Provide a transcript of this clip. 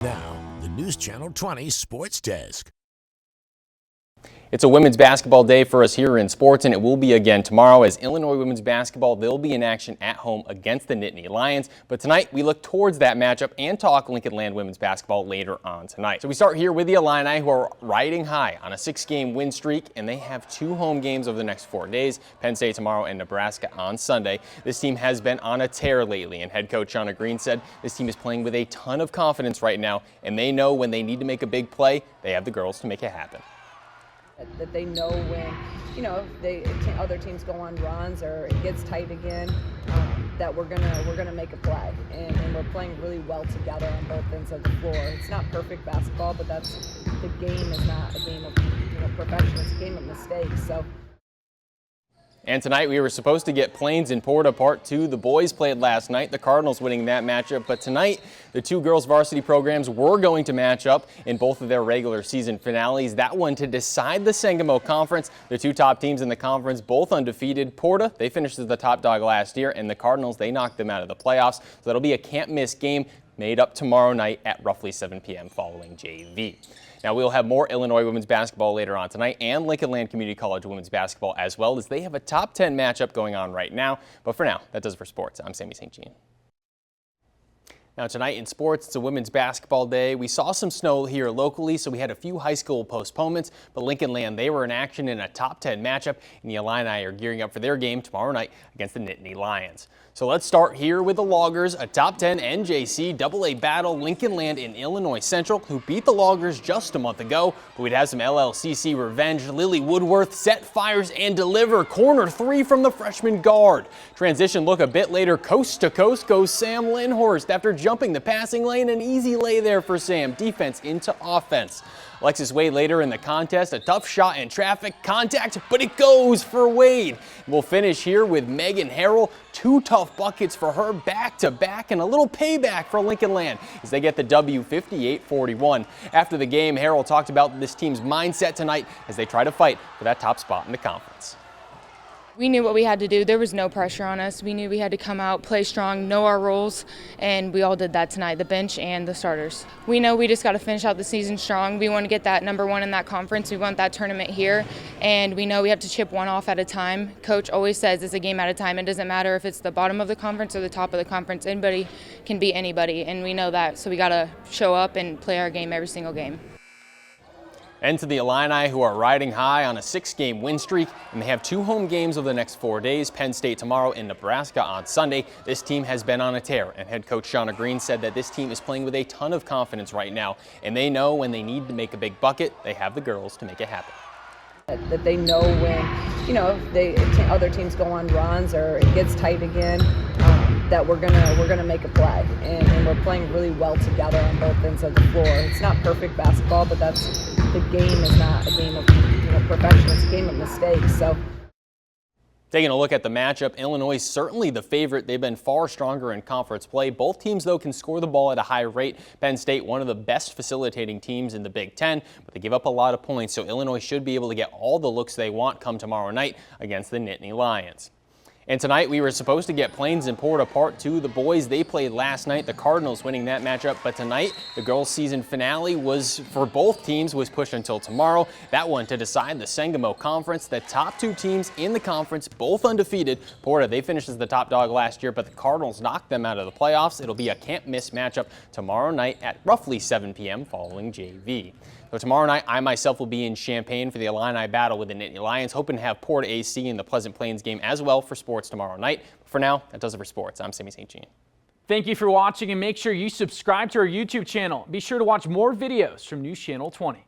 Now, the News Channel 20 Sports Desk. It's a women's basketball day for us here in sports, and it will be again tomorrow as Illinois women's basketball. They'll be in action at home against the Nittany Lions. But tonight, we look towards that matchup and talk Lincoln Land women's basketball later on tonight. So we start here with the Illini, who are riding high on a 6-game win streak, and they have 2 home games over the next 4 days, Penn State tomorrow and Nebraska on Sunday. This team has been on a tear lately, and head coach Shauna Green said this team is playing with a ton of confidence right now, and they know when they need to make a big play, they have the girls to make it happen. That they know when, other teams go on runs or it gets tight again, that we're gonna make a play, and we're playing really well together on both ends of the floor. It's not perfect basketball, but the game is not a game of perfection. It's a game of mistakes. So. And tonight we were supposed to get Plains and Porta Part 2. The boys played last night, the Cardinals winning that matchup. But tonight, the 2 girls varsity programs were going to match up in both of their regular season finales. That one to decide the Sangamo Conference. The 2 top teams in the conference, both undefeated. Porta, they finished as the top dog last year, and the Cardinals, they knocked them out of the playoffs. So that'll be a can't-miss game made up tomorrow night at roughly 7 p.m. following JV. Now, we'll have more Illinois women's basketball later on tonight and Lincoln Land Community College women's basketball as well, as they have a top 10 matchup going on right now. But for now, that does it for sports. I'm Sammy St. Jean. Now tonight in sports, it's a women's basketball day. We saw some snow here locally, so we had a few high school postponements, but Lincoln Land, they were in action in a top 10 matchup, and the Illini are gearing up for their game tomorrow night against the Nittany Lions. So let's start here with the Loggers, a top 10 NJC AA battle, Lincoln Land in Illinois Central, who beat the Loggers just a month ago, but we'd have some LLCC revenge. Lily Woodworth set fires and deliver. Corner 3 from the freshman guard. Transition look a bit later, coast to coast goes Sam Lindhorst after jumping the passing lane. An easy lay there for Sam. Defense into offense. Alexis Wade later in the contest, a tough shot in traffic, contact, but it goes for Wade. We'll finish here with Megan Harrell. 2 tough buckets for her back-to-back, and a little payback for Lincoln Land as they get the W 58-41. After the game, Harrell talked about this team's mindset tonight as they try to fight for that top spot in the conference. We knew what we had to do. There was no pressure on us. We knew we had to come out, play strong, know our roles, and we all did that tonight, the bench and the starters. We know we just got to finish out the season strong. We want to get that #1 in that conference. We want that tournament here, and we know we have to chip one off at a time. Coach always says it's a game at a time. It doesn't matter if it's the bottom of the conference or the top of the conference. Anybody can beat anybody, and we know that, so we got to show up and play our game every single game. And to the Illini, who are riding high on a 6-game win streak, and they have 2 home games over the next 4 days, Penn State tomorrow and Nebraska on Sunday. This team has been on a tear, and head coach Shauna Green said that this team is playing with a ton of confidence right now, and they know when they need to make a big bucket, they have the girls to make it happen. That they know when, other teams go on runs or it gets tight again, that we're gonna make a play, and we're playing really well together on both ends of the floor. It's not perfect basketball, but the game is not a game of perfection. It's a game of mistakes. So. Taking a look at the matchup, Illinois is certainly the favorite. They've been far stronger in conference play. Both teams, though, can score the ball at a high rate. Penn State, one of the best facilitating teams in the Big Ten, but they give up a lot of points, so Illinois should be able to get all the looks they want come tomorrow night against the Nittany Lions. And tonight we were supposed to get Plains and Porta Part 2. The boys, they played last night, the Cardinals winning that matchup. But tonight, the girls' season finale was, for both teams, was pushed until tomorrow. That one to decide the Sangamo Conference. The top 2 teams in the conference, both undefeated. Porta, they finished as the top dog last year, but the Cardinals knocked them out of the playoffs. It'll be a can't-miss matchup tomorrow night at roughly 7 p.m. following JV. So tomorrow night, I myself will be in Champaign for the Illini battle with the Nittany Lions, hoping to have Porta AC in the Pleasant Plains game as well for sports tomorrow night. For now, that does it for sports. I'm Sammy St. Jean. Thank you for watching, and make sure you subscribe to our YouTube channel. Be sure to watch more videos from News Channel 20.